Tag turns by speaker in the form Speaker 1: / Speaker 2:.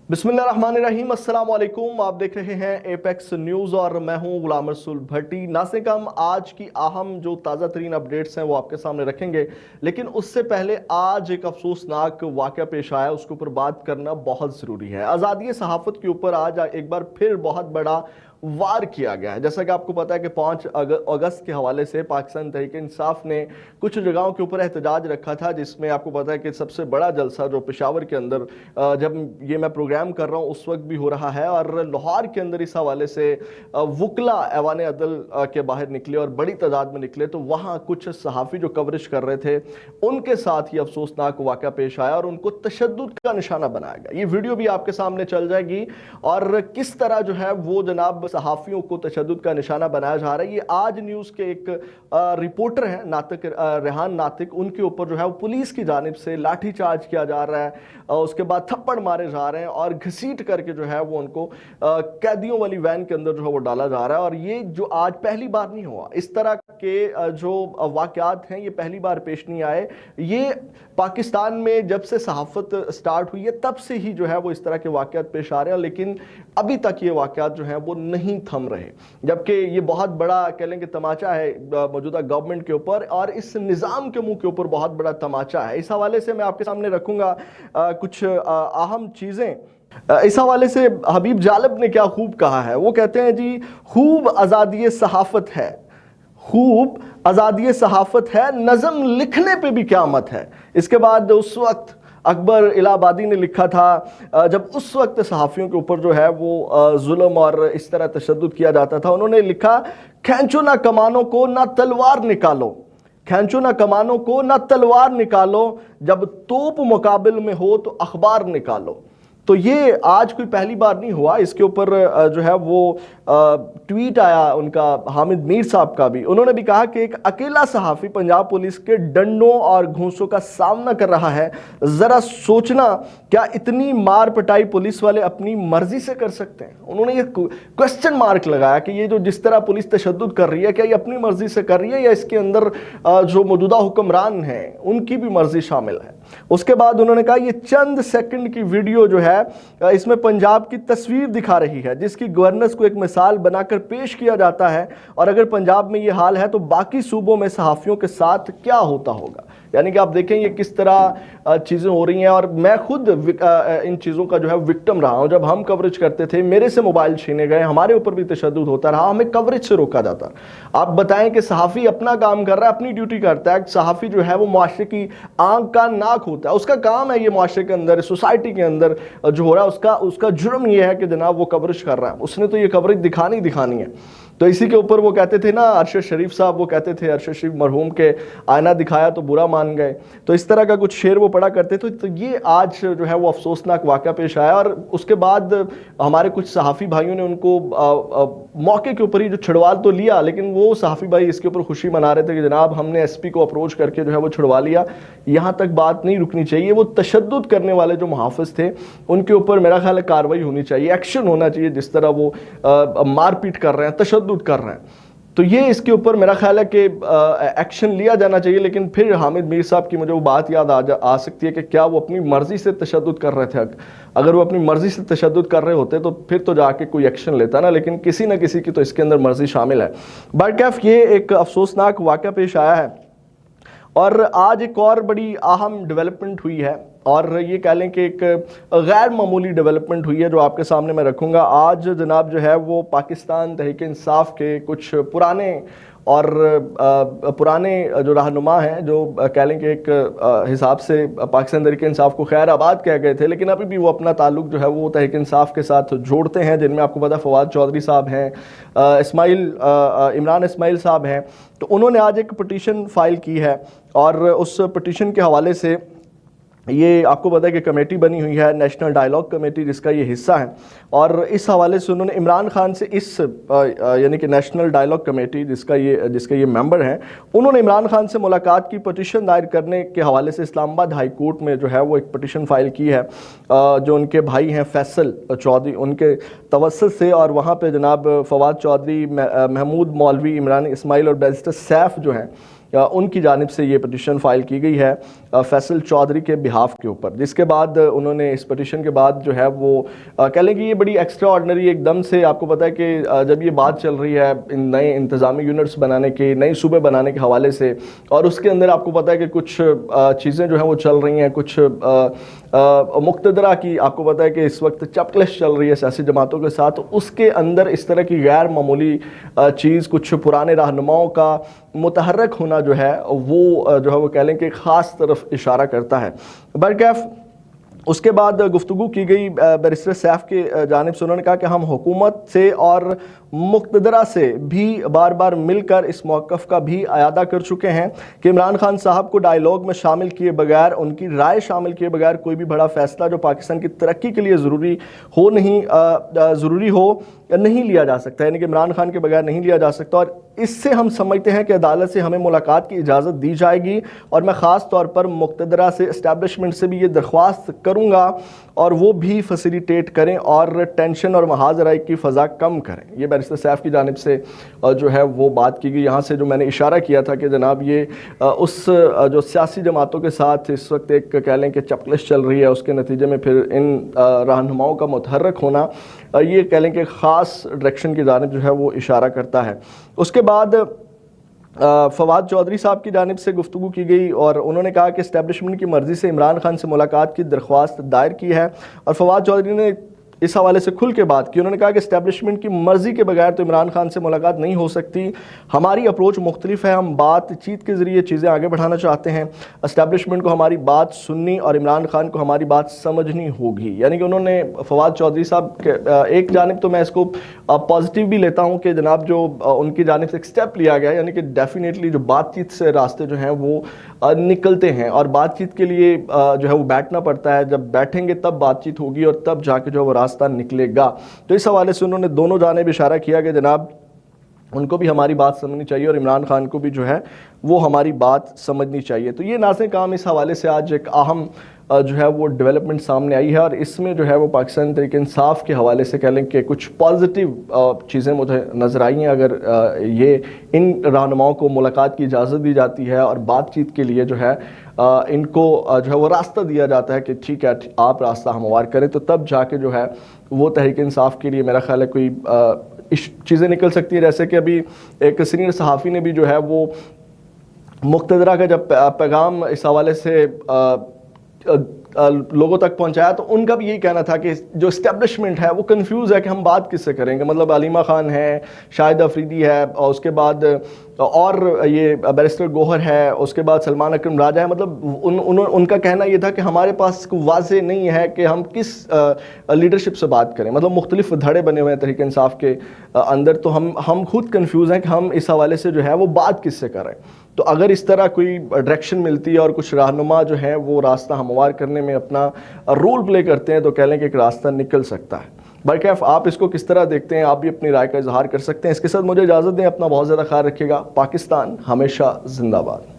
Speaker 1: बिस्मिल्लाहिर्रहमानिर्रहीम, अस्सलाम वालेकुम। आप देख रहे हैं एपेक्स न्यूज़ और मैं हूं गुलाम रसूल भट्टी। नाज़रीन, हम आज की अहम जो ताज़ा तरीन अपडेट्स हैं वो आपके सामने रखेंगे, लेकिन उससे पहले आज एक अफसोसनाक वाक़या पेश आया, उसके ऊपर बात करना बहुत ज़रूरी है। आज़ादी सहाफ़त के ऊपर आज एक बार फिर बहुत बड़ा वार किया गया है। जैसा कि आपको पता है कि 5 अगस्त के हवाले से पाकिस्तान तहरीक इंसाफ ने कुछ जगहों के ऊपर एहतजाज रखा था, जिसमें आपको पता है कि सबसे बड़ा जलसा जो पेशावर के अंदर जब ये मैं प्रोग्राम कर रहा हूँ उस वक्त भी हो रहा है, और लाहौर के अंदर इस हवाले से वकला ऐवान अदल के बाहर निकले और बड़ी तादाद में निकले, तो वहाँ कुछ सहाफ़ी जो कवरेज कर रहे थे उनके साथ ही अफसोसनाक वाक़या पेश आया और उनको तशद्दुद का निशाना बनाया गया। ये वीडियो भी आपके सामने चल जाएगी और किस तरह जो है वो जनाब सहाफ़ियों को तशद्दुद का निशाना बनाया जा रहा है। ये आज न्यूज़ के एक रिपोर्टर हैं नातिक रेहान नातिक, उनके ऊपर जो है वो पुलिस की जानिब से लाठी चार्ज किया जा रहा है, उसके बाद थप्पड़ मारे जा रहे हैं और घसीट करके जो है वो उनको कैदियों वाली वैन के अंदर जो है वो डाला जा रहा है। और ये जो आज पहली बार नहीं हुआ, इस तरह के जो वाक़यात हैं ये पहली बार पेश नहीं आए। ये पाकिस्तान में जब से सहाफ़त स्टार्ट हुई है तब से ही जो है वो इस तरह के वाक़यात पेश आ रहे हैं, लेकिन अभी तक ये वाक़यात जो हैं वो नहीं थम रहे। जबकि ये बहुत बड़ा कह लें कि तमाचा है मौजूदा गवर्नमेंट के ऊपर और इस निज़ाम के मुंह के ऊपर बहुत बड़ा तमाचा है। इस हवाले से मैं आपके सामने रखूँगा कुछ अहम चीज़ें। इस हवाले से हबीब जालब ने क्या खूब कहा है, वो कहते हैं जी, खूब आज़ादी सहाफ़त है, खूब आज़ादी सहाफ़त है, नज़म लिखने पे भी क़यामत है। इसके बाद उस वक्त अकबर इलाहाबादी ने लिखा था, जब उस वक्त सहाफ़ियों के ऊपर जो है वो जुल्म और इस तरह तशद्दुद किया जाता था, उन्होंने लिखा, खींचो ना कमानों को ना तलवार निकालो, खींचो ना कमानों को ना तलवार निकालो, जब तोप मुकाबिल में हो तो अखबार निकालो। तो ये आज कोई पहली बार नहीं हुआ। इसके ऊपर जो है वो ट्वीट आया उनका हामिद मीर साहब का भी। उन्होंने भी कहा कि एक अकेला सहाफ़ी पंजाब पुलिस के डंडों और घूंसों का सामना कर रहा है, ज़रा सोचना क्या इतनी मार पटाई पुलिस वाले अपनी मर्जी से कर सकते हैं। उन्होंने ये क्वेश्चन मार्क लगाया कि ये जो जिस तरह पुलिस तशद्दुद कर रही है, क्या ये अपनी मर्जी से कर रही है या इसके अंदर जो मौजूदा हुक्मरान हैं उनकी भी मर्जी शामिल है। उसके बाद उन्होंने कहा, ये चंद सेकंड की वीडियो जो है इसमें पंजाब की तस्वीर दिखा रही है, जिसकी गवर्नेंस को एक मिसाल बनाकर पेश किया जाता है, और अगर पंजाब में ये हाल है तो बाकी सूबों में सहाफ़ियों के साथ क्या होता होगा। यानी कि आप देखें ये किस तरह चीज़ें हो रही हैं। और मैं खुद इन चीज़ों का जो है विक्टिम रहा हूं। जब हम कवरेज करते थे मेरे से मोबाइल छीने गए, हमारे ऊपर भी तशद्दुद होता रहा, हमें कवरेज से रोका जाता। आप बताएं कि सहाफ़ी अपना काम कर रहा है, अपनी ड्यूटी करता है। सहाफ़ी जो है वो मुआशरे की आंख का नाक होता है, उसका काम है ये मुआशरे के अंदर, सोसाइटी के अंदर जो हो रहा है उसका जुर्म ये है कि जनाब वो कवरेज कर रहा है, उसने तो ये कवरेज दिखानी है। तो इसी के ऊपर वो कहते थे ना, अरशद शरीफ साहब वो कहते थे, अरशद शरीफ मरहूम के आईना दिखाया तो बुरा मान गए, तो इस तरह का कुछ शेर वो पढ़ा करते थे। तो ये आज जो है वो अफसोसनाक वाक़या पेश आया। और उसके बाद हमारे कुछ सहाफ़ी भाइयों ने उनको मौके के ऊपर ही जो छुड़वा तो लिया, लेकिन वो सहाफ़ी भाई इसके ऊपर खुशी मना रहे थे कि जनाब हमने एसपी को अप्रोच करके जो है वो छुड़वा लिया। यहाँ तक बात नहीं रुकनी चाहिए, वो तशद्दुद करने वाले जो मुहाफ़िज़ थे उनके ऊपर मेरा ख्याल है कार्रवाई होनी चाहिए, एक्शन होना चाहिए। जिस तरह वो मारपीट कर रहे हैं, तशद्दुद कर रहे हैं, तो ये इसके ऊपर मेरा ख्याल है कि एक्शन लिया जाना चाहिए। लेकिन फिर हामिद मीर साहब की मुझे वो बात याद आ सकती है कि क्या वो अपनी मर्जी से तशद्दुद कर रहे थे। अगर वो अपनी मर्जी से तशद्दुद कर रहे होते तो फिर तो जाके कोई एक्शन लेता ना, लेकिन किसी न किसी की तो इसके अंदर मर्जी शामिल है। बहरकैफ ये एक अफसोसनाक वाक़या पेश आया है। और आज एक और बड़ी अहम डेवलपमेंट हुई है, और ये कह लें कि एक गैर मामूली डेवलपमेंट हुई है जो आपके सामने मैं रखूँगा। आज जनाब जो है वो पाकिस्तान तहरीक इंसाफ के कुछ पुराने जो रहनुमा हैं, जो कह लें कि एक हिसाब से पाकिस्तान तहरीक इंसाफ को खैर आबाद कह गए थे, लेकिन अभी भी वो अपना ताल्लुक जो है वो तहरीक इंसाफ के साथ जोड़ते हैं, जिनमें आपको पता फवाद चौधरी साहब हैं, इमरान इस्माइल साहब हैं। तो उन्होंने आज एक पटिशन फ़ाइल की है, और उस पटिशन के हवाले से ये आपको पता है कि कमेटी बनी हुई है, नेशनल डायलॉग कमेटी, जिसका ये हिस्सा है। और इस हवाले से उन्होंने इमरान खान से यानी कि नेशनल डायलॉग कमेटी जिसका ये मेंबर हैं, उन्होंने इमरान खान से मुलाकात की पटिशन दायर करने के हवाले से इस्लामाबाद हाई कोर्ट में जो है वो एक पटिशन फ़ाइल की है, जो उनके भाई हैं फैसल चौधरी, उनके तवस्सुत से। और वहाँ पे जनाब फवाद चौधरी, महमूद मौलवी, इमरान इस्माइल और बैरिस्टर सैफ जो हैं उनकी जानिब से ये पटिशन फ़ाइल की गई है। فیصل چودھری کے بہاف کے اوپر، جس کے بعد انہوں نے اس پٹیشن کے بعد جو ہے وہ کہہ لیں کہ یہ بڑی ایکسٹرا آرڈنری ایک دم سے آپ کو پتہ ہے کہ جب یہ بات چل رہی ہے ان نئے انتظامی یونٹس بنانے کے، نئے صوبے بنانے کے حوالے سے، اور اس کے اندر آپ کو پتہ ہے کہ کچھ چیزیں جو ہیں وہ چل رہی ہیں، کچھ مقتدرہ کی آپ کو پتہ ہے کہ اس وقت چپکلش چل رہی ہے سیاسی جماعتوں کے ساتھ، اس کے اندر اس طرح کی غیر معمولی چیز، کچھ پرانے رہنماؤں کا متحرک ہونا جو ہے وہ کہہ لیں کہ خاص طرف اشارہ کرتا ہے۔ برکیف اس کے بعد گفتگو کی گئی بیرسٹر سیف کی جانب سے، انہوں نے کہا کہ ہم حکومت سے اور مقتدرہ سے بھی بار بار مل کر اس موقف کا بھی اعادہ کر چکے ہیں کہ عمران خان صاحب کو ڈائیلاگ میں شامل کیے بغیر، ان کی رائے شامل کیے بغیر کوئی بھی بڑا فیصلہ جو پاکستان کی ترقی کے لیے ضروری ہو نہیں لیا جا سکتا، یعنی کہ عمران خان کے بغیر نہیں لیا جا سکتا، اور اس سے ہم سمجھتے ہیں کہ عدالت سے ہمیں ملاقات کی اجازت دی جائے گی، اور میں خاص طور پر مقتدرہ سے، اسٹیبلشمنٹ سے بھی یہ درخواست کروں گا اور وہ بھی فیسیلیٹیٹ کریں اور ٹینشن اور محاذ رائے کی فضا کم کریں۔ یہ بیرسٹر سیف کی جانب سے جو ہے وہ بات کی گئی۔ یہاں سے جو میں نے اشارہ کیا تھا کہ جناب یہ اس جو سیاسی جماعتوں کے ساتھ اس وقت ایک کہہ لیں کہ چپکلش چل رہی ہے، اس کے نتیجے میں پھر ان رہنماؤں کا متحرک ہونا، یہ کہہ لیں کہ خاص ڈائریکشن کی جانب جو ہے وہ اشارہ کرتا ہے۔ اس کے بعد فواد چودھری صاحب کی جانب سے گفتگو کی گئی اور انہوں نے کہا کہ اسٹیبلشمنٹ کی مرضی سے عمران خان سے ملاقات کی درخواست دائر کی ہے، اور فواد چودھری نے اس حوالے سے کھل کے بات کی۔ انہوں نے کہا کہ اسٹیبلشمنٹ کی مرضی کے بغیر تو عمران خان سے ملاقات نہیں ہو سکتی، ہماری اپروچ مختلف ہے، ہم بات چیت کے ذریعے چیزیں آگے بڑھانا چاہتے ہیں، اسٹیبلشمنٹ کو ہماری بات سننی اور عمران خان کو ہماری بات سمجھنی ہوگی۔ یعنی کہ انہوں نے فواد چودھری صاحب ایک جانب تو میں اس کو پازیٹیو بھی لیتا ہوں کہ جناب جو ان کی جانب سے ایک سٹیپ لیا گیا، یعنی کہ ڈیفینیٹلی جو بات چیت سے راستے جو ہیں وہ نکلتے ہیں، اور بات چیت کے لیے جو ہے وہ بیٹھنا پڑتا ہے، جب بیٹھیں گے تب بات چیت ہوگی اور تب جا کے جو وہ راستہ نکلے گا۔ تو اس حوالے سے انہوں نے دونوں جانب اشارہ کیا کہ جناب ان کو بھی ہماری بات سمجھنی چاہیے اور عمران خان کو بھی جو ہے وہ ہماری بات سمجھنی چاہیے۔ تو یہ ناظرین کام اس حوالے سے آج ایک اہم جو ہے وہ ڈیولپمنٹ سامنے آئی ہے، اور اس میں جو ہے وہ پاکستان تحریک انصاف کے حوالے سے کہہ لیں کہ کچھ پازیٹیو چیزیں مجھے نظر آئی ہیں۔ اگر یہ ان رہنماؤں کو ملاقات کی اجازت دی جاتی ہے اور بات چیت کے لیے جو ہے ان کو جو ہے وہ راستہ دیا جاتا ہے کہ ٹھیک ہے آپ راستہ ہموار کریں، تو تب جا کے جو ہے وہ تحریک انصاف کے لیے میرا خیال ہے کوئی چیزیں نکل سکتی ہیں۔ جیسے کہ ابھی ایک سینئر صحافی نے بھی جو ہے وہ مقتدرہ کا جب پیغام اس حوالے سے لوگوں تک پہنچایا تو ان کا بھی یہی کہنا تھا کہ جو اسٹیبلشمنٹ ہے وہ کنفیوز ہے کہ ہم بات کس سے کریں گے، مطلب علیمہ خان ہے، شاہد افریدی ہے، اور اس کے بعد اور یہ بیرسٹر گوہر ہے، اس کے بعد سلمان اکرم راجہ ہے، مطلب ان کا کہنا یہ تھا کہ ہمارے پاس واضح نہیں ہے کہ ہم کس لیڈرشپ سے بات کریں، مطلب مختلف دھڑے بنے ہوئے ہیں تحریک انصاف کے اندر، تو ہم خود کنفیوز ہیں کہ ہم اس حوالے سے جو ہے وہ بات کس سے کریں۔ تو اگر اس طرح کوئی ڈائریکشن ملتی ہے اور کچھ رہنما جو ہیں وہ راستہ ہموار کرنے میں اپنا رول پلے کرتے ہیں تو کہہ لیں کہ ایک راستہ نکل سکتا ہے۔ برکیف آپ اس کو کس طرح دیکھتے ہیں؟ آپ بھی اپنی رائے کا اظہار کر سکتے ہیں۔ اس کے ساتھ مجھے اجازت دیں، اپنا بہت زیادہ خیال رکھیے گا۔ پاکستان ہمیشہ زندہ باد۔